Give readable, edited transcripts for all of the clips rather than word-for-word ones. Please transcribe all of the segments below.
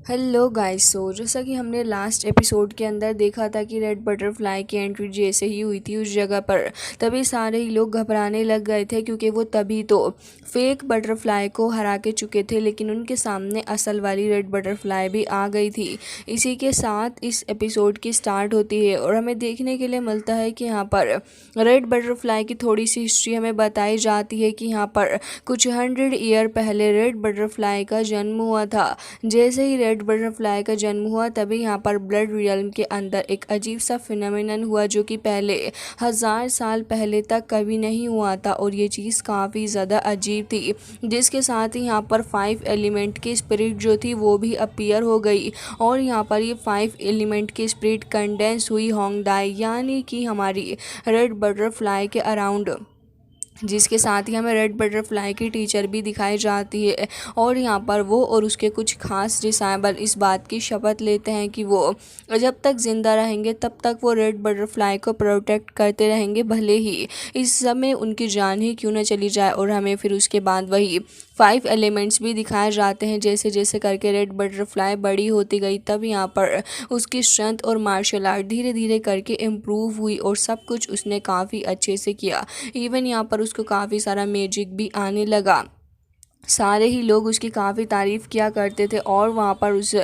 Hello guys. जैसा कि हमने लास्ट एपिसोड के अंदर देखा था कि रेड बटरफ्लाई की एंट्री जैसे ही हुई थी उस जगह पर, तभी सारे ही लोग घबराने लग गए थे क्योंकि वो तभी तो फेक बटरफ्लाई को हरा के चुके थे, लेकिन उनके सामने असल वाली रेड बटरफ्लाई भी आ गई थी। इसी के साथ इस एपिसोड की स्टार्ट होती है और हमें देखने के लिए मिलता है कि यहाँ पर रेड बटरफ्लाई की थोड़ी सी हिस्ट्री हमें बताई जाती है कि यहाँ पर कुछ 100 ईयर पहले रेड बटरफ्लाई का जन्म हुआ था। जैसे ही रेड बटरफ्लाई का जन्म हुआ तभी यहाँ पर ब्लड रियल्म के अंदर एक अजीब सा फिनोमेनन हुआ जो कि पहले 1000 साल पहले तक कभी नहीं हुआ था, और ये चीज़ काफ़ी ज़्यादा अजीब थी। जिसके साथ ही यहाँ पर 5 एलिमेंट की स्पिरिट जो थी वो भी अपीयर हो गई, और यहाँ पर ये 5 एलिमेंट की स्पिरिट कंडेंस हुई होंगदाई यानी कि हमारी रेड बटरफ्लाई के अराउंड, जिसके साथ ही हमें रेड बटरफ्लाई की टीचर भी दिखाई जाती है। और यहाँ पर वो और उसके कुछ खास डिसाइबल इस बात की शपथ लेते हैं कि वो जब तक ज़िंदा रहेंगे तब तक वो रेड बटरफ्लाई को प्रोटेक्ट करते रहेंगे, भले ही इस समय उनकी जान ही क्यों न चली जाए। और हमें फिर उसके बाद वही 5 एलिमेंट्स भी दिखाए जाते हैं। जैसे जैसे करके रेड बटरफ्लाई बड़ी होती गई तब यहाँ पर उसकी स्ट्रेंथ और मार्शल आर्ट धीरे धीरे करके इम्प्रूव हुई और सब कुछ उसने काफ़ी अच्छे से किया। इवन यहाँ पर उसको काफ़ी सारा मैजिक भी आने लगा। सारे ही लोग उसकी काफ़ी तारीफ़ किया करते थे, और वहाँ पर उस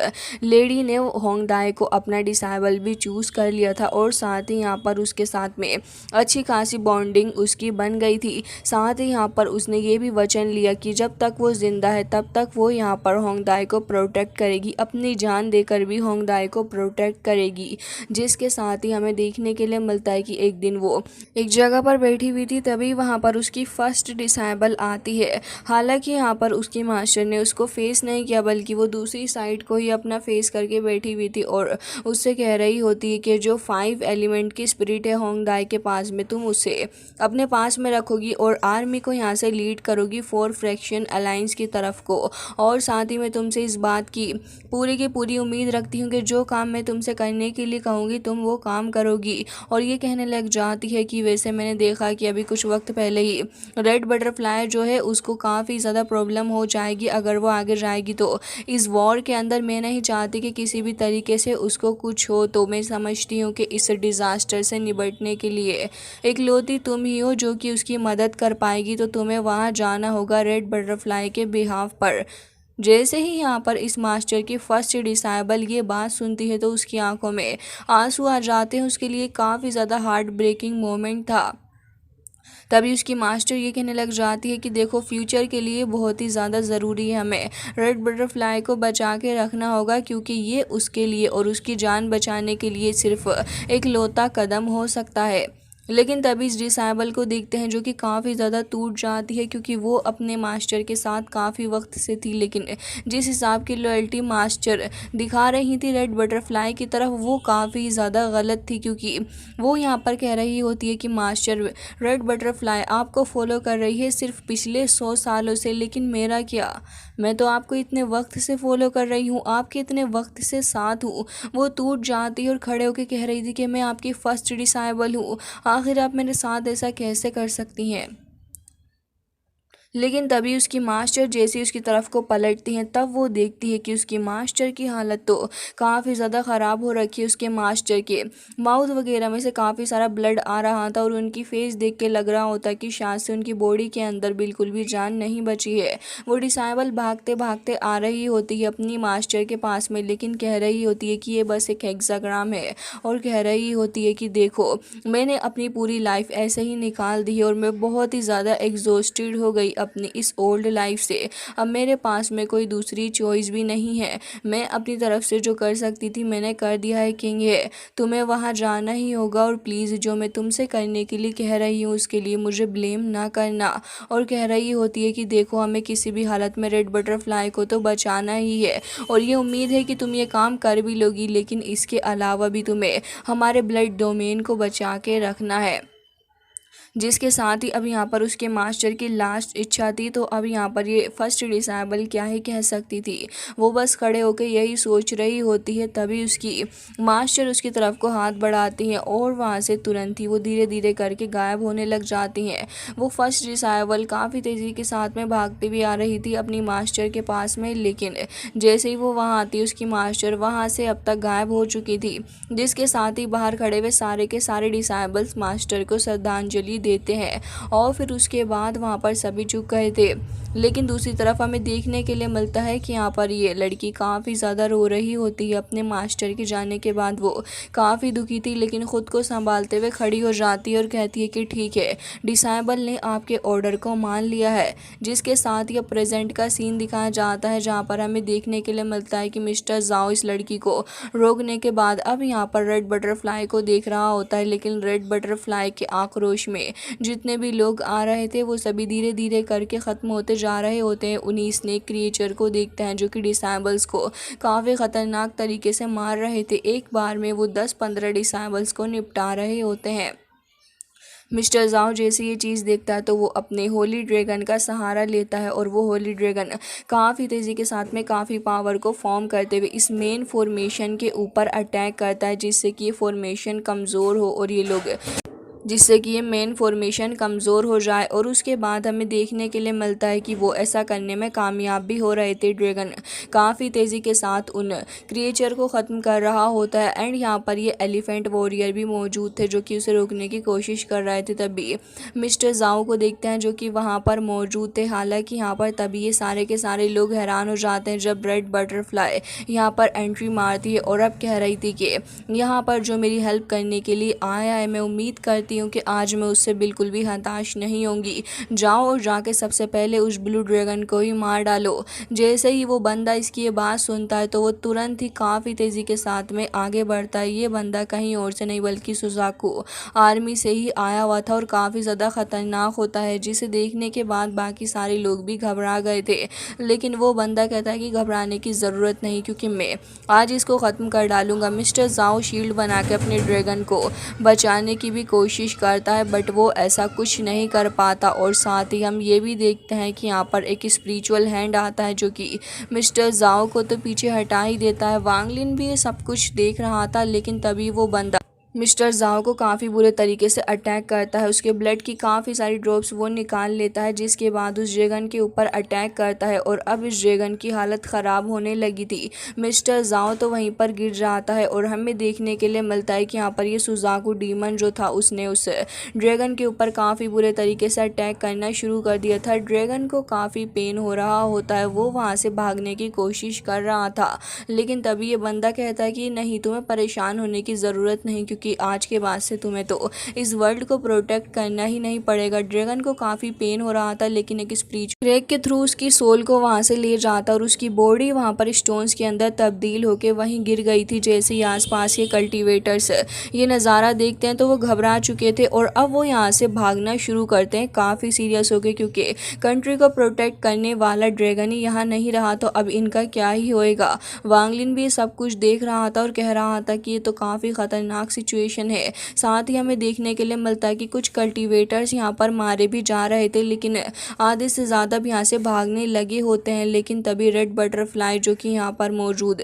लेडी ने होंगदाई को अपना डिसाइबल भी चूज़ कर लिया था, और साथ ही यहाँ पर उसके साथ में अच्छी खासी बॉन्डिंग उसकी बन गई थी। साथ ही यहाँ पर उसने ये भी वचन लिया कि जब तक वो ज़िंदा है तब तक वो यहाँ पर होंगदाई को प्रोटेक्ट करेगी, अपनी जान देकर भी होंगदाई को प्रोटेक्ट करेगी। जिसके साथ ही हमें देखने के लिए मिलता है कि एक दिन वो एक जगह पर बैठी हुई थी, तभी वहाँ पर उसकी फर्स्ट डिसाइबल आती है। हालांकि यहाँ पर उसके मास्टर ने उसको फेस नहीं किया, बल्कि वो दूसरी साइड को ही अपना फेस करके बैठी हुई थी और उससे कह रही होती है कि जो 5 एलिमेंट की स्पिरिट है होंगदाई के पास में, तुम उसे अपने पास में रखोगी और आर्मी को यहाँ से लीड करोगी 4 फ्रैक्शन अलायंस की तरफ को। और साथ ही मैं तुमसे इस बात की पूरी उम्मीद रखती हूँ कि जो काम मैं तुमसे करने के लिए कहूँगी तुम वो काम करोगी। और ये कहने लग जाती है कि वैसे मैंने देखा कि अभी कुछ वक्त पहले ही रेड बटरफ्लाई जो है उसको काफ़ी ज़्यादा प्रॉब्लम हो जाएगी अगर वो आगे जाएगी, तो इस वॉर के अंदर मैं नहीं चाहती कि किसी भी तरीके से उसको कुछ हो। तो मैं समझती हूँ कि इस डिज़ास्टर से निपटने के लिए इकलौती तुम ही हो जो कि उसकी मदद कर पाएगी, तो तुम्हें वहाँ जाना होगा रेड बटरफ्लाई के बिहाफ पर। जैसे ही यहाँ पर इस मास्टर की फर्स्ट डिसाइबल ये बात सुनती है तो उसकी आंखों में आंसू आ जाते हैं। उसके लिए काफ़ी ज़्यादा हार्ट ब्रेकिंग मोमेंट था। तभी उसकी मास्टर ये कहने लग जाती है कि देखो, फ्यूचर के लिए बहुत ही ज़्यादा ज़रूरी है हमें रेड बटरफ्लाई को बचा के रखना होगा, क्योंकि ये उसके लिए और उसकी जान बचाने के लिए सिर्फ एक लौता कदम हो सकता है। लेकिन तभी इस डिसाइबल को देखते हैं जो कि काफ़ी ज़्यादा टूट जाती है, क्योंकि वो अपने मास्टर के साथ काफ़ी वक्त से थी, लेकिन जिस हिसाब की लॉयल्टी मास्टर दिखा रही थी रेड बटरफ्लाई की तरफ वो काफ़ी ज़्यादा गलत थी। क्योंकि वो यहाँ पर कह रही होती है कि मास्टर, रेड बटरफ्लाई आपको फॉलो कर रही है सिर्फ पिछले 100 सालों से, लेकिन मेरा क्या, मैं तो आपको इतने वक्त से फॉलो कर रही हूँ, आपके इतने वक्त से साथ हूँ। वो टूट जाती है और खड़े होकर कह रही थी कि मैं आपकी फर्स्ट डिसाइबल हूँ, आखिर आप मेरे साथ ऐसा कैसे कर सकती हैं। लेकिन तभी उसकी मास्टर जैसे उसकी तरफ को पलटती हैं तब वो देखती है कि उसकी मास्टर की हालत तो काफ़ी ज़्यादा ख़राब हो रखी है। उसके मास्टर के माउथ वगैरह में से काफ़ी सारा ब्लड आ रहा था और उनकी फेस देख के लग रहा होता कि शायद से उनकी बॉडी के अंदर बिल्कुल भी जान नहीं बची है। वो डिसाइबल भागते भागते आ रही होती है अपनी मास्टर के पास में, लेकिन कह रही होती है कि ये बस एक हेक्साग्राम है, और कह रही होती है कि देखो, मैंने अपनी पूरी लाइफ ऐसे ही निकाल दी है और मैं बहुत ही ज़्यादा एग्जॉस्टेड हो गई अपनी इस ओल्ड लाइफ से। अब मेरे पास में कोई दूसरी चॉइस भी नहीं है। मैं अपनी तरफ से जो कर सकती थी मैंने कर दिया है किंग है, तुम्हें वहाँ जाना ही होगा, और प्लीज़ जो मैं तुमसे करने के लिए कह रही हूँ उसके लिए मुझे ब्लेम ना करना। और कह रही होती है कि देखो, हमें किसी भी हालत में रेड बटरफ्लाई को तो बचाना ही है, और ये उम्मीद है कि तुम ये काम कर भी लोगी, लेकिन इसके अलावा भी तुम्हें हमारे ब्लड डोमेन को बचा के रखना है। जिसके साथ ही अब यहाँ पर उसके मास्टर की लास्ट इच्छा थी। तो अब यहाँ पर ये फर्स्ट डिसेबल क्या ही कह सकती थी, वो बस खड़े होकर यही सोच रही होती है। तभी उसकी मास्टर उसकी तरफ को हाथ बढ़ाती हैं और वहाँ से तुरंत ही वो धीरे धीरे करके गायब होने लग जाती हैं। वो फर्स्ट डिसेबल काफ़ी तेज़ी के साथ में भागती भी आ रही थी अपनी मास्टर के पास में, लेकिन जैसे ही वो वहाँ आती उसकी मास्टर वहाँ से अब तक गायब हो चुकी थी। जिसके साथ ही बाहर खड़े हुए सारे के सारे डिसेबल्स मास्टर को श्रद्धांजलि देते हैं और फिर उसके बाद वहाँ पर सभी चुप गए थे। लेकिन दूसरी तरफ हमें देखने के लिए मिलता है कि यहाँ पर ये लड़की काफ़ी ज़्यादा रो रही होती है अपने मास्टर के जाने के बाद। वो काफ़ी दुखी थी लेकिन ख़ुद को संभालते हुए खड़ी हो जाती है और कहती है कि ठीक है, डिसेबल ने आपके ऑर्डर को मान लिया है। जिसके साथ ही प्रेजेंट का सीन दिखाया जाता है जहाँ पर हमें देखने के लिए मिलता है कि मिस्टर जाओ इस लड़की को रोकने के बाद अब यहाँ पर रेड बटरफ्लाई को देख रहा होता है। लेकिन रेड बटरफ्लाई के आक्रोश में जितने भी लोग आ रहे थे वो सभी धीरे धीरे करके ख़त्म होते जा रहे होते हैं। उन्हीं स्नेक क्रिएचर को देखते हैं जो कि डिसेबल्स को काफ़ी ख़तरनाक तरीके से मार रहे थे। एक बार में वो 10-15 डिसेबल्स को निपटा रहे होते हैं। मिस्टर जाओ जैसे ये चीज़ देखता है तो वो अपने होली ड्रैगन का सहारा लेता है और वो होली ड्रैगन काफ़ी तेज़ी के साथ में काफ़ी पावर को फॉर्म करते हुए इस मेन फॉर्मेशन के ऊपर अटैक करता है, जिससे कि ये फॉर्मेशन कमज़ोर हो और ये लोग जिससे कि ये मेन फॉर्मेशन कमज़ोर हो जाए। और उसके बाद हमें देखने के लिए मिलता है कि वो ऐसा करने में कामयाब भी हो रहे थे। ड्रैगन काफ़ी तेज़ी के साथ उन क्रिएचर को ख़त्म कर रहा होता है एंड यहाँ पर ये एलिफेंट वॉरियर भी मौजूद थे जो कि उसे रोकने की कोशिश कर रहे थे। तभी मिस्टर जाओ को देखते हैं जो कि वहाँ पर मौजूद थे। हालांकि यहाँ पर तभी ये सारे के सारे लोग हैरान हो जाते हैं जब रेड बटरफ्लाई यहाँ पर एंट्री मारती है और अब कह रही थी कि यहाँ पर जो मेरी हेल्प करने के लिए आया है मैं उम्मीद करती हूँ कि आज मैं उससे बिल्कुल भी हताश नहीं होंगी। जाओ और जाके सबसे पहले उस ब्लू ड्रैगन को ही मार डालो। जैसे ही वो बंदा इसकी ये बात सुनता है तो वो तुरंत ही काफ़ी तेज़ी के साथ में आगे बढ़ता है। ये बंदा कहीं और से नहीं बल्कि सुजाकू आर्मी से ही आया हुआ था और काफ़ी ज़्यादा ख़तरनाक होता है, जिसे देखने के बाद बाकी सारे लोग भी घबरा गए थे। लेकिन वो बंदा कहता है कि घबराने की ज़रूरत नहीं क्योंकि मैं आज इसको ख़त्म कर डालूंगा। मिस्टर जाओ शील्ड बना के अपने ड्रैगन को बचाने की भी कोशिश करता है बट वो ऐसा कुछ नहीं कर पाता। और साथ ही हम ये भी देखते हैं कि यहाँ पर एक स्पिरिचुअल हैंड आता है जो कि मिस्टर जाओ को तो पीछे हटा ही देता है। वांगलिन भी ये सब कुछ देख रहा था लेकिन तभी वो बंदा मिस्टर जाओ को काफ़ी बुरे तरीके से अटैक करता है। उसके ब्लड की काफ़ी सारी ड्रॉप्स वो निकाल लेता है, जिसके बाद उस ड्रैगन के ऊपर अटैक करता है और अब इस ड्रैगन की हालत ख़राब होने लगी थी। मिस्टर जाओ तो वहीं पर गिर जाता है और हमें देखने के लिए मिलता है कि यहाँ पर ये सुजाकू डीमन जो था उसने उस ड्रैगन के ऊपर काफ़ी बुरे तरीके से अटैक करना शुरू कर दिया था। ड्रैगन को काफ़ी पेन हो रहा होता है, वो वहाँ से भागने की कोशिश कर रहा था। लेकिन तभी ये बंदा कहता है कि नहीं, तुम्हें परेशान होने की ज़रूरत नहीं कि आज के बाद से तुम्हें तो इस वर्ल्ड को प्रोटेक्ट करना ही नहीं पड़ेगा। ड्रैगन को काफ़ी पेन हो रहा था लेकिन एक स्पिरिचुअल क्रेक के थ्रू उसकी सोल को वहाँ से ले जाता और उसकी बॉडी वहाँ पर स्टोन्स के अंदर तब्दील होकर वहीं गिर गई थी। जैसे ही आसपास के कल्टीवेटर्स ये नज़ारा देखते हैं तो वो घबरा चुके थे और अब वो यहाँ से भागना शुरू करते हैं काफ़ी सीरियस होकर, क्योंकि कंट्री को प्रोटेक्ट करने वाला ड्रैगन ही यहाँ नहीं रहा तो अब इनका क्या ही होएगा। वांगलिन भी सब कुछ देख रहा था और कह रहा था कि ये तो काफ़ी ख़तरनाक सिचुएशन है। साथ ही हमें देखने के लिए मिलता है कि कुछ कल्टीवेटर्स यहाँ पर मारे भी जा रहे थे लेकिन आधे से ज़्यादा भी यहाँ से भागने लगे होते हैं। लेकिन तभी रेड बटरफ्लाई जो कि यहाँ पर मौजूद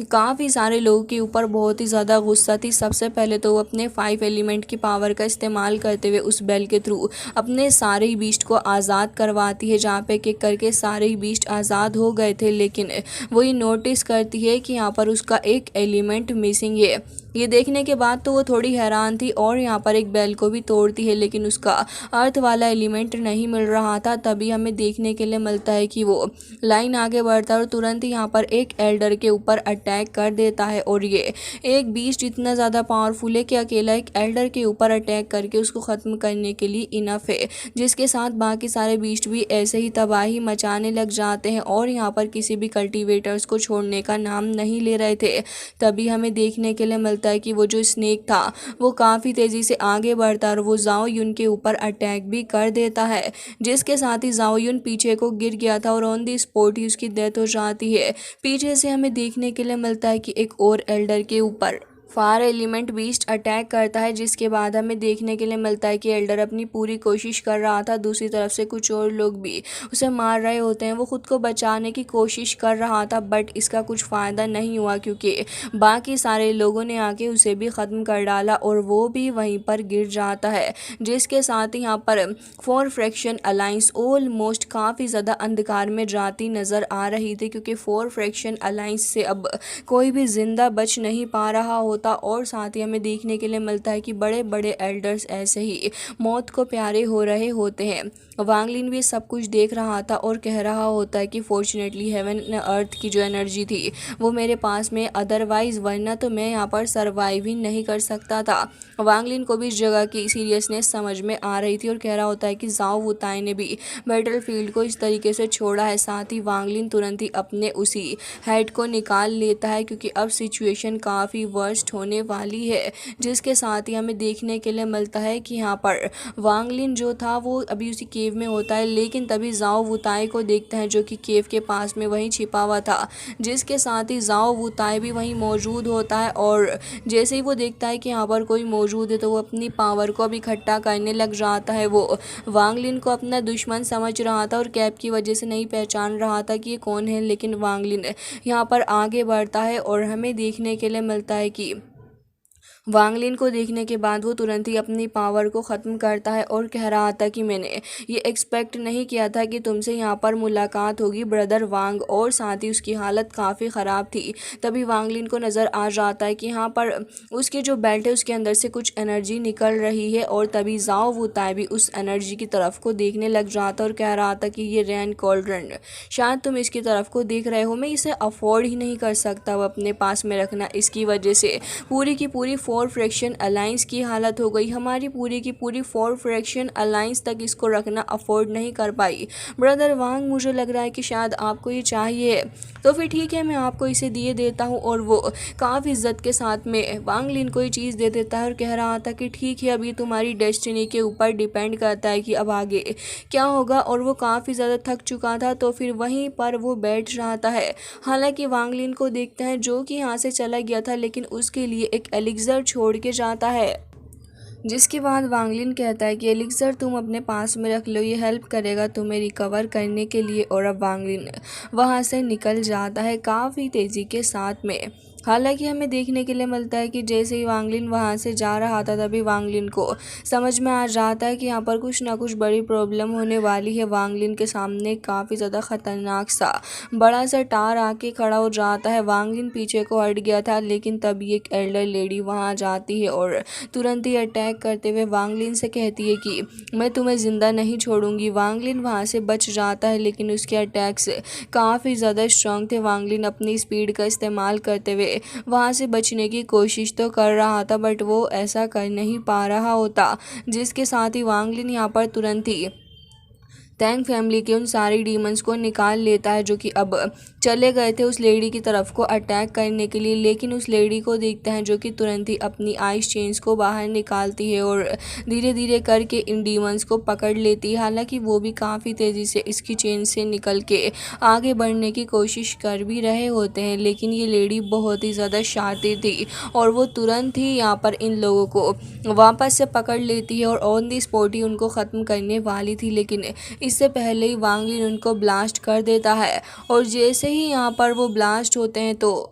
काफ़ी सारे लोगों के ऊपर बहुत ही ज़्यादा गुस्सा थी। सबसे पहले तो वो अपने 5 एलिमेंट की पावर का इस्तेमाल करते हुए उस बेल के थ्रू अपने सारे ही बीस्ट को आज़ाद करवाती है, जहाँ पे किक करके सारे ही बीस्ट आज़ाद हो गए थे। लेकिन वो ये नोटिस करती है कि यहाँ पर उसका एक एलिमेंट मिसिंग है। ये देखने के बाद तो वो थोड़ी हैरान थी और यहाँ पर एक बेल को भी तोड़ती है लेकिन उसका अर्थ वाला एलिमेंट नहीं मिल रहा था। तभी हमें देखने के लिए मिलता है कि वो लाइन आगे बढ़ता है और तुरंत ही यहाँ पर एक एल्डर के ऊपर अटैक कर देता है। और ये एक बीस्ट इतना ज़्यादा पावरफुल है कि अकेला एक एल्डर के ऊपर अटैक करके उसको ख़त्म करने के लिए इनफ है, जिसके साथ बाकी सारे बीस्ट भी ऐसे ही तबाही मचाने लग जाते हैं और यहाँ पर किसी भी कल्टीवेटर्स को छोड़ने का नाम नहीं ले रहे थे। तभी हमें देखने के लिए मिलता है कि वो जो स्नेक था वो काफ़ी तेज़ी से आगे बढ़ता है और वो जाओ यून के ऊपर अटैक भी कर देता है, जिसके साथ ही जाओ यून पीछे को गिर गया था और ऑन दी स्पॉट ही उसकी डेथ हो जाती है। पीछे से हमें देखने के लिए मिलता है कि एक और एल्डर के ऊपर फायर एलिमेंट बीस्ट अटैक करता है, जिसके बाद हमें देखने के लिए मिलता है कि एल्डर अपनी पूरी कोशिश कर रहा था। दूसरी तरफ से कुछ और लोग भी उसे मार रहे होते हैं। वो खुद को बचाने की कोशिश कर रहा था, बट इसका कुछ फ़ायदा नहीं हुआ क्योंकि बाकी सारे लोगों ने आके उसे भी ख़त्म कर डाला और वो भी वहीं पर गिर जाता है। जिसके साथ ही यहाँ पर फोर फ्रैक्शन अलाइंस ऑलमोस्ट काफ़ी ज़्यादा अंधकार में जाती नज़र आ रही थी, क्योंकि फोर फ्रैक्शन अलाइंस से अब कोई भी ज़िंदा बच नहीं पा रहा होता। और साथ ही हमें देखने के लिए मिलता है कि बड़े बड़े एल्डर्स ऐसे ही मौत को प्यारे हो रहे होते हैं। वांग लिन भी सब कुछ देख रहा था और कह रहा होता है कि फॉर्चुनेटली हेवन एंड अर्थ की जो एनर्जी थी वो मेरे पास में, अदरवाइज वरना तो मैं यहाँ पर सर्वाइव ही नहीं कर सकता था। वांग लिन को भी इस जगह की सीरियसनेस समझ में आ रही थी और कह रहा होता है कि जाओ वुताई ने भी बैटल फील्ड को इस तरीके से छोड़ा है। साथ ही वांग लिन तुरंत ही अपने उसी हेड को निकाल लेता है, क्योंकि अब सिचुएशन काफ़ी वर्स्ट होने वाली है। जिसके साथ ही हमें देखने के लिए मिलता है कि यहाँ पर वांग लिन जो था वो अभी उसी केव में होता है, लेकिन तभी जाओ वुताई को देखता है जो कि केव के पास में वहीं छिपा हुआ था। जिसके साथ ही जाओ वुताई भी वहीं मौजूद होता है और जैसे ही वो देखता है कि यहाँ पर कोई मौजूद है तो वो अपनी पावर को भी इकट्ठा करने लग जाता है। वो वांग लिन को अपना दुश्मन समझ रहा था और कैप की वजह से नहीं पहचान रहा था कि ये कौन है, लेकिन वांग लिन यहाँ पर आगे बढ़ता है और हमें देखने के लिए मिलता है कि वांग लिन को देखने के बाद वो तुरंत ही अपनी पावर को ख़त्म करता है और कह रहा था कि मैंने ये एक्सपेक्ट नहीं किया था कि तुमसे यहाँ पर मुलाकात होगी ब्रदर वांग। और साथ ही उसकी हालत काफ़ी ख़राब थी। तभी वांग लिन को नज़र आ जाता है कि यहाँ पर उसके जो बेल्ट है उसके अंदर से कुछ एनर्जी निकल रही है और तभी जाओ वुताई भी उस एनर्जी की तरफ को देखने लग जाता और कह रहा था कि ये रैन कॉल्ड्रन, शायद तुम इसकी तरफ को देख रहे हो, मैं इसे अफोर्ड ही नहीं कर सकता वो अपने पास में रखना। इसकी वजह से पूरी की पूरी फोर फ्रैक्शन अलायंस की हालत हो गई। हमारी पूरी की पूरी फोर फ्रैक्शन अलायंस तक इसको रखना अफोर्ड नहीं कर पाई। ब्रदर वांग, मुझे लग रहा है कि शायद आपको ये चाहिए, तो फिर ठीक है मैं आपको इसे दिए देता हूँ। और वो काफ़ी इज्जत के साथ में वांग लिन को ये चीज़ दे देता है और कह रहा था कि ठीक है अभी तुम्हारी डेस्टिनी के ऊपर डिपेंड करता है कि अब आगे क्या होगा। और वो काफ़ी ज़्यादा थक चुका था तो फिर वहीं पर वो बैठ जाता है। हालांकि वांग लिन को देखता है जो कि यहाँ से चला गया था, लेकिन उसके लिए एक एलिक्सर छोड़ के जाता है। जिसके बाद वांग लिन कहता है कि एलिक्सर तुम अपने पास में रख लो, ये हेल्प करेगा तुम्हें रिकवर करने के लिए। और अब वांग लिन वहाँ से निकल जाता है काफ़ी तेज़ी के साथ में। हालांकि हमें देखने के लिए मिलता है कि जैसे ही वांग लिन वहाँ से जा रहा था तभी वांग लिन को समझ में आ जाता है कि यहाँ पर कुछ ना कुछ बड़ी प्रॉब्लम होने वाली है। वांग लिन के सामने काफ़ी ज़्यादा ख़तरनाक सा बड़ा सा टार आके खड़ा हो जाता है। वांग लिन पीछे को हट गया था, लेकिन तभी एक एल्डर लेडी वहाँ जाती है और तुरंत ही अटैक करते हुए वांग लिन से कहती है कि मैं तुम्हें ज़िंदा नहीं छोड़ूंगी। वांग लिन वहाँ से बच जाता है, लेकिन उसके अटैक्स काफ़ी ज़्यादा स्ट्रॉन्ग थे। वांग लिन अपनी स्पीड का इस्तेमाल करते हुए वहाँ से बचने की कोशिश तो कर रहा था, बट वो ऐसा कर नहीं पा रहा होता। जिसके साथ ही वांग लिन यहाँ पर तुरंत ही टैंग फैमिली के उन सारी डीमंस को निकाल लेता है जो कि अब चले गए थे उस लेडी की तरफ को अटैक करने के लिए। लेकिन उस लेडी को देखते हैं जो कि तुरंत ही अपनी आइस चेन्स को बाहर निकालती है और धीरे धीरे करके इन डीमंस को पकड़ लेती है। हालांकि वो भी काफ़ी तेज़ी से इसकी चेन से निकल के आगे बढ़ने की कोशिश कर भी रहे होते हैं, लेकिन ये लेडी बहुत ही ज़्यादा शातिर थी और वो तुरंत ही यहाँ पर इन लोगों को वापस से पकड़ लेती है और ऑन दी स्पॉट ही उनको ख़त्म करने वाली थी। लेकिन इससे पहले ही वांग लिन उनको ब्लास्ट कर देता है और जैसे ही यहाँ पर वो ब्लास्ट होते हैं तो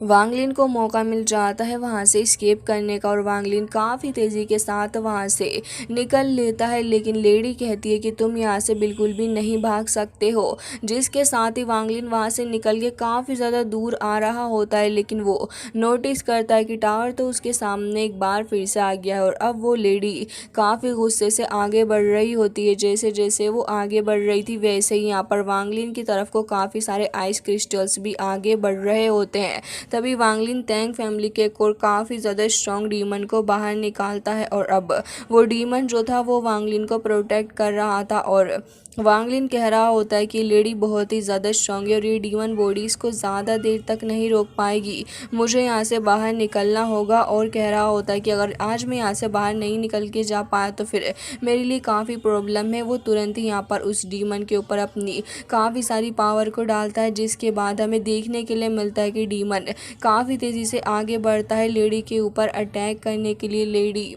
वांग लिन को मौका मिल जाता है वहाँ से एस्केप करने का और वांग लिन काफ़ी तेज़ी के साथ वहाँ से निकल लेता है। लेकिन लेडी कहती है कि तुम यहाँ से बिल्कुल भी नहीं भाग सकते हो। जिसके साथ ही वांग लिन वहाँ से निकल के काफ़ी ज़्यादा दूर आ रहा होता है, लेकिन वो नोटिस करता है कि टावर तो उसके सामने एक बार फिर से आ गया है और अब वो लेडी काफ़ी गुस्से से आगे बढ़ रही होती है। जैसे जैसे वो आगे बढ़ रही थी वैसे ही यहाँ पर वांग लिन की तरफ को काफ़ी सारे आइस क्रिस्टल्स भी आगे बढ़ रहे होते हैं। तभी वांग लिन टैंग फैमिली के कोर काफ़ी ज़्यादा स्ट्रॉन्ग डीमन को बाहर निकालता है और अब वो डीमन जो था वो वांग लिन को प्रोटेक्ट कर रहा था और वांगलिन कह रहा होता है कि लेडी बहुत ही ज़्यादा स्ट्रांग है और ये डीमन बॉडी इसको ज़्यादा देर तक नहीं रोक पाएगी, मुझे यहाँ से बाहर निकलना होगा। और कह रहा होता है कि अगर आज मैं यहाँ से बाहर नहीं निकल के जा पाया तो फिर मेरे लिए काफ़ी प्रॉब्लम है। वो तुरंत ही यहाँ पर उस डीमन के ऊपर अपनी काफ़ी सारी पावर को डालता है, जिसके बाद हमें देखने के लिए मिलता है कि डीमन काफ़ी तेज़ी से आगे बढ़ता है लेडी के ऊपर अटैक करने के लिए। लेडी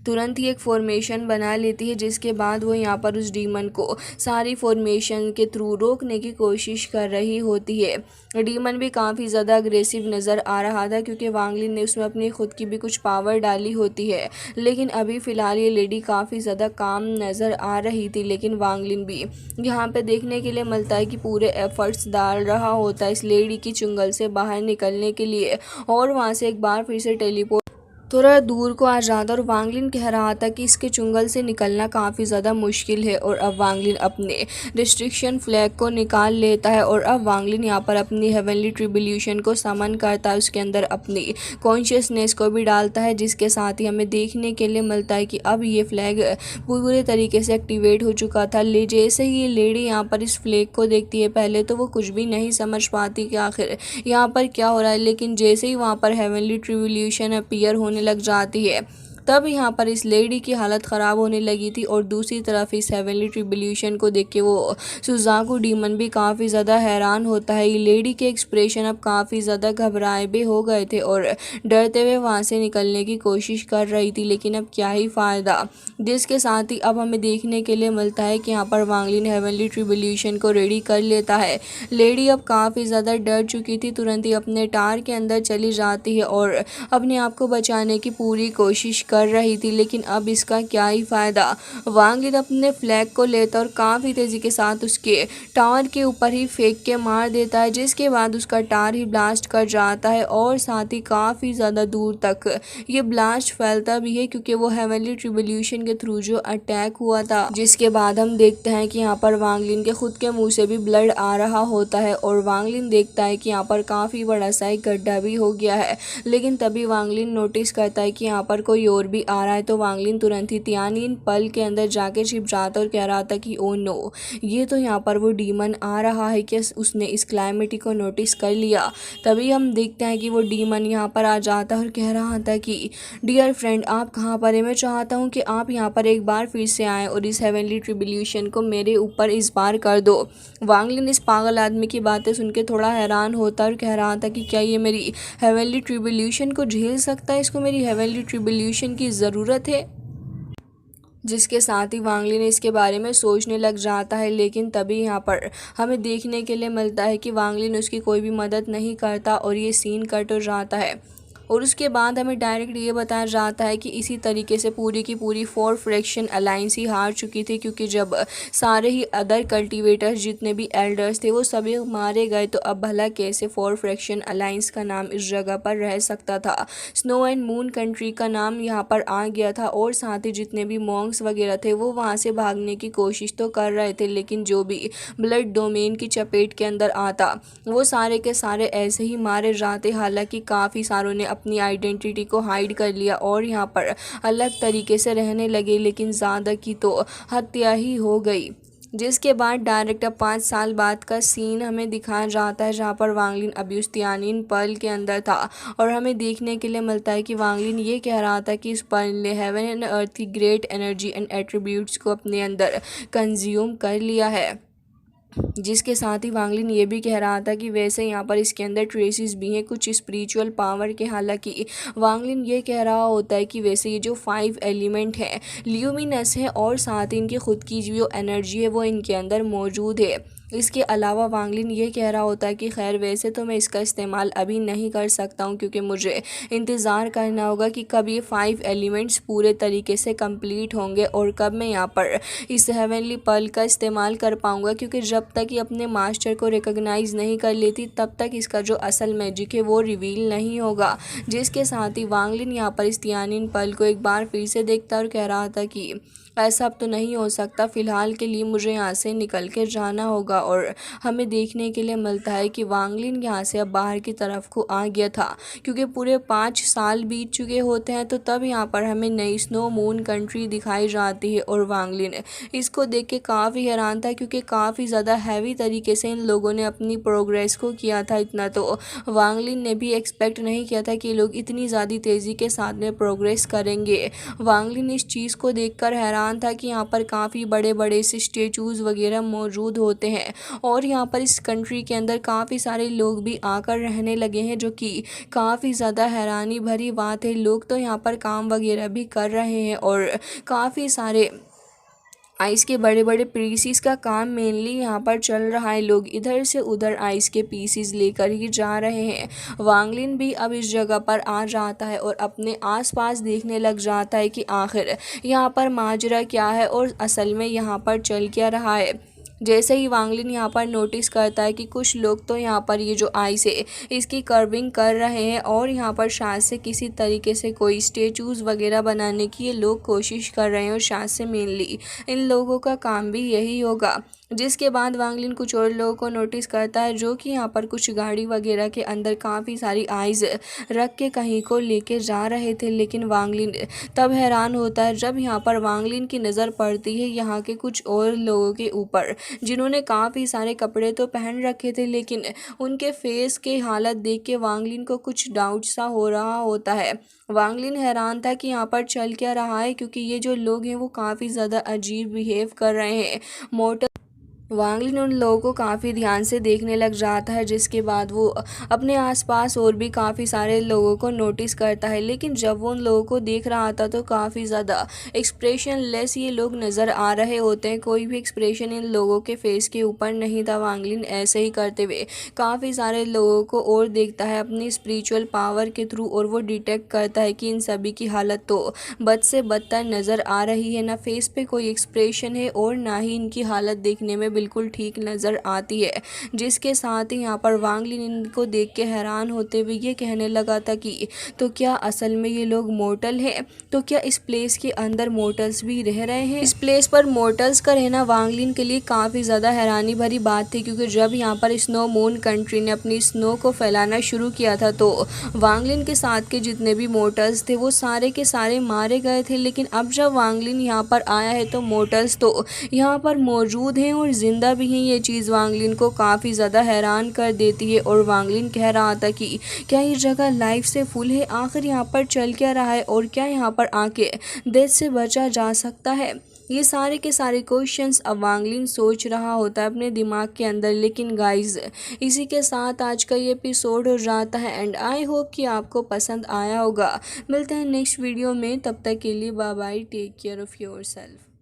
तुरंत ही एक फॉर्मेशन बना लेती है, जिसके बाद वो यहाँ पर उस डीमन को सारी फॉर्मेशन के थ्रू रोकने की कोशिश कर रही होती है। डीमन भी काफ़ी ज़्यादा अग्रेसिव नज़र आ रहा था, क्योंकि वांगलिन ने उसमें अपनी खुद की भी कुछ पावर डाली होती है। लेकिन अभी फ़िलहाल ये लेडी काफ़ी ज़्यादा काम नज़र आ रही थी, लेकिन वांगलिन भी यहाँ पे देखने के लिए मिलता है कि पूरे एफर्ट्स डाल रहा होता है इस लेडी की चुंगल से बाहर निकलने के लिए, और वहाँ से एक बार फिर से टेलीपोर्ट थोड़ा दूर को आ जाता। और वांगलिन कह रहा था कि इसके चुंगल से निकलना काफ़ी ज़्यादा मुश्किल है, और अब वांगलिन अपने रिस्ट्रिक्शन फ्लैग को निकाल लेता है, और अब वांगलिन यहाँ पर अपनी हेवनली ट्रिब्यूलेशन को समन करता है, उसके अंदर अपनी कॉन्शियसनेस को भी डालता है, जिसके साथ ही हमें देखने के लिए मिलता है कि अब ये फ्लैग पूरे तरीके से एक्टिवेट हो चुका था। जैसे ही ये लेडी यहाँ पर इस फ्लैग को देखती है, पहले तो वो कुछ भी नहीं समझ पाती कि आखिर यहाँ पर क्या हो रहा है, लेकिन जैसे ही वहाँ पर हेवनली ट्रिब्यूलेशन अपीयर होने लग जाती है, तब यहाँ पर इस लेडी की हालत ख़राब होने लगी थी। और दूसरी तरफ इस हेवनली ट्रिब्यूलेशन को देख के वो सुजाकू डीमन भी काफ़ी ज़्यादा हैरान होता है। ये लेडी के एक्सप्रेशन अब काफ़ी ज़्यादा घबराए भी हो गए थे और डरते हुए वहाँ से निकलने की कोशिश कर रही थी, लेकिन अब क्या ही फ़ायदा। जिसके साथ ही अब हमें देखने के लिए मिलता है कि यहाँ पर वांगलिन हेवनली ट्रिब्यूलेशन को रेडी कर लेता है। लेडी अब काफ़ी ज़्यादा डर चुकी थी, तुरंत ही अपने टार के अंदर चली जाती है और अपने आप को बचाने की पूरी कोशिश कर रही थी, लेकिन अब इसका क्या ही फ़ायदा। वांगलिन अपने फ्लैग को लेता और काफ़ी तेज़ी के साथ उसके टावर के ऊपर ही फेंक के मार देता है, जिसके बाद उसका टावर ही ब्लास्ट कर जाता है और साथ ही काफ़ी ज़्यादा दूर तक ये ब्लास्ट फैलता भी है, क्योंकि वो हेवनली ट्रिब्यूलेशन के थ्रू जो अटैक हुआ था। जिसके बाद हम देखते हैं कि यहाँ पर वांगलिन के खुद के मुँह से भी ब्लड आ रहा होता है और वांगलिन देखता है कि यहाँ पर काफ़ी बड़ा सा एक गड्ढा भी हो गया है। लेकिन तभी वांगलिन नोटिस करता है कि यहाँ पर कोई और भी आ रहा है, तो वांगलिन तुरंत ही तियानिन पल के अंदर जाके छिप जाता और कह रहा था कि ओ नो, ये तो यहाँ पर वो डीमन आ रहा है कि उसने इस क्लाइमेटी को नोटिस कर लिया। तभी हम देखते हैं कि वो डीमन यहाँ पर आ जाता और कह रहा था कि डियर फ्रेंड, आप कहाँ पर है? मैं चाहता हूँ कि आप यहाँ पर एक बार फिर से आएँ और इस हेवनली ट्रिब्यूलेशन को मेरे ऊपर इस बार कर दो। वांगलिन इस पागल आदमी की बातें सुन के थोड़ा हैरान होता और कह रहा था कि क्या ये मेरी हेवनली ट्रिब्यूलेशन को झेल सकता है? इसको मेरी हेवनली ट्रिब्यूलेशन की ज़रूरत है। जिसके साथ ही वांगलिन इसके बारे में सोचने लग जाता है, लेकिन तभी यहाँ पर हमें देखने के लिए मिलता है कि वांगलिन उसकी कोई भी मदद नहीं करता और ये सीन कट हो जाता है। और उसके बाद हमें डायरेक्ट ये बताया जाता है कि इसी तरीके से पूरी की पूरी 4 फ्रैक्शन अलायंस ही हार चुकी थी, क्योंकि जब सारे ही अदर कल्टीवेटर्स जितने भी एल्डर्स थे वो सभी मारे गए, तो अब भला कैसे 4 फ्रैक्शन अलायंस का नाम इस जगह पर रह सकता था। स्नो एंड मून कंट्री का नाम यहाँ पर आ गया था और साथ ही जितने भी मॉन्क्स वगैरह थे वो वहाँ से भागने की कोशिश तो कर रहे थे, लेकिन जो भी ब्लड डोमेन की चपेट के अंदर आता वो सारे के सारे ऐसे ही मारे जाते। हालांकि काफ़ी सारों ने अपनी आइडेंटिटी को हाइड कर लिया और यहाँ पर अलग तरीके से रहने लगे, लेकिन ज़्यादा की तो हत्या ही हो गई। जिसके बाद डायरेक्ट अब 5 साल बाद का सीन हमें दिखाया जाता है, जहाँ पर वांगलिन अभी उस तियानिन पर्ल के अंदर था और हमें देखने के लिए मिलता है कि वांगलिन ये कह रहा था कि इस पर्ल ने हेवन एंड अर्थ की ग्रेट एनर्जी एंड एट्रीब्यूट्स को अपने अंदर कंज्यूम कर लिया है। जिसके साथ ही वांगलिन ये भी कह रहा था कि वैसे यहाँ पर इसके अंदर ट्रेसेस भी हैं कुछ स्पिरिचुअल पावर के। हालांकि वांगलिन ये कह रहा होता है कि वैसे ये जो 5 एलिमेंट हैं ल्यूमिनस है और साथ ही इनकी खुद की जो एनर्जी है वो इनके अंदर मौजूद है। इसके अलावा वांगलिन ये कह रहा होता है कि खैर वैसे तो मैं इसका इस्तेमाल अभी नहीं कर सकता हूँ, क्योंकि मुझे इंतज़ार करना होगा कि कब ये 5 एलिमेंट्स पूरे तरीके से कंप्लीट होंगे और कब मैं यहाँ पर इस हेवनली पर्ल का इस्तेमाल कर पाऊँगा, क्योंकि जब तक ये अपने मास्टर को रिकॉग्नाइज़ नहीं कर लेती तब तक इसका जो असल मैजिक है वो रिवील नहीं होगा। जिसके साथ ही वांगलिन यहाँ पर इस तियानिन पर्ल को एक बार फिर से देखता और कह रहा था कि ऐसा अब तो नहीं हो सकता, फ़िलहाल के लिए मुझे यहाँ से निकल के जाना होगा। और हमें देखने के लिए मिलता है कि वांगलिन यहाँ से अब बाहर की तरफ को आ गया था, क्योंकि पूरे 5 साल बीत चुके होते हैं। तो तब यहाँ पर हमें नई स्नो मून कंट्री दिखाई जाती है और वांगलिन इसको देख के काफ़ी हैरान था, क्योंकि काफ़ी ज़्यादा हैवी तरीके से इन लोगों ने अपनी प्रोग्रेस को किया था। इतना तो वांगलिन ने भी एक्सपेक्ट नहीं किया था कि लोग इतनी ज़्यादा तेज़ी के साथ में प्रोग्रेस करेंगे। वांगलिन इस चीज़ को देखकर हैरान था कि यहाँ पर काफ़ी बड़े बड़े से स्टेचूज़ वगैरह मौजूद होते हैं और यहाँ पर इस कंट्री के अंदर काफ़ी सारे लोग भी आकर रहने लगे हैं, जो कि काफ़ी ज़्यादा हैरानी भरी बात है। लोग तो यहाँ पर काम वगैरह भी कर रहे हैं और काफ़ी सारे आइस के बड़े बड़े पीसीस का काम मेनली यहाँ पर चल रहा है। लोग इधर से उधर आइस के पीसीस लेकर ही जा रहे हैं। वांगलिन भी अब इस जगह पर आ जाता है और अपने आसपास देखने लग जाता है कि आखिर यहाँ पर माजरा क्या है और असल में यहाँ पर चल क्या रहा है। जैसे ही वांगलिन यहाँ पर नोटिस करता है कि कुछ लोग तो यहाँ पर ये जो आइस है इसकी कर्विंग कर रहे हैं और यहाँ पर शायद से किसी तरीके से कोई स्टेचूज़ वगैरह बनाने की ये लोग कोशिश कर रहे हैं और शायद से मेनली इन लोगों का काम भी यही होगा। जिसके बाद वांगलिन कुछ और लोगों को नोटिस करता है, जो कि यहाँ पर कुछ गाड़ी वगैरह के अंदर काफ़ी सारी आइस रख के कहीं को लेके जा रहे थे। लेकिन वांगलिन तब हैरान होता है जब यहाँ पर वांगलिन की नज़र पड़ती है यहाँ के कुछ और लोगों के ऊपर, जिन्होंने काफ़ी सारे कपड़े तो पहन रखे थे, लेकिन उनके फेस के हालत देख के वांगलिन को कुछ डाउट सा हो रहा होता है। वांगलिन हैरान था कि यहाँ पर चल क्या रहा है, क्योंकि ये जो लोग हैं वो काफ़ी ज़्यादा अजीब बिहेव कर रहे हैं। मोटर वांगलिन उन लोगों को काफ़ी ध्यान से देखने लग जाता है, जिसके बाद वो अपने आसपास और भी काफ़ी सारे लोगों को नोटिस करता है। लेकिन जब वो उन लोगों को देख रहा था तो काफ़ी ज़्यादा एक्सप्रेशन लेस ये लोग नज़र आ रहे होते हैं। कोई भी एक्सप्रेशन इन लोगों के फेस के ऊपर नहीं था। वांगलिन ऐसे ही करते हुए काफ़ी सारे लोगों को और देखता है अपनी स्पिरिचुअल पावर के थ्रू, और वो डिटेक्ट करता है कि इन सभी की हालत तो बद से बदतर नज़र आ रही है। ना फेस पे कोई एक्सप्रेशन है और ना ही इनकी हालत देखने में बिल्कुल ठीक नज़र आती है। जिसके साथ ही यहाँ पर वांगलिन इनको देख के हैरान होते हुए ये कहने लगा था कि तो क्या असल में ये लोग मोर्टल हैं? तो क्या इस प्लेस के अंदर मोर्टल्स भी रह रहे हैं? इस प्लेस पर मोर्टल्स का रहना वांगलिन के लिए काफ़ी ज़्यादा हैरानी भरी बात थी, क्योंकि जब यहाँ पर स्नो मून कंट्री ने अपनी स्नो को फैलाना शुरू किया था तो वांगलिन के साथ के जितने भी मोर्टल्स थे वो सारे के सारे मारे गए थे। लेकिन अब जब वांगलिन यहाँ पर आया है तो मोर्टल्स तो यहाँ पर मौजूद हैं और ज़िंदा भी हैं। ये चीज़ वांगलिन को काफ़ी ज़्यादा हैरान कर देती है और वांगलिन कह रहा था कि क्या ये जगह लाइफ से फुल है? आखिर यहाँ पर चल क्या रहा है और क्या यहाँ पर आके डेथ से बचा जा सकता है? ये सारे के सारे क्वेश्चंस अब वांगलिन सोच रहा होता है अपने दिमाग के अंदर। लेकिन गाइस, इसी के साथ आज का ये एपिसोड हो जाता है एंड आई होप कि आपको पसंद आया होगा। मिलते हैं नेक्स्ट वीडियो में, तब तक के लिए bye bye, take care of yourself.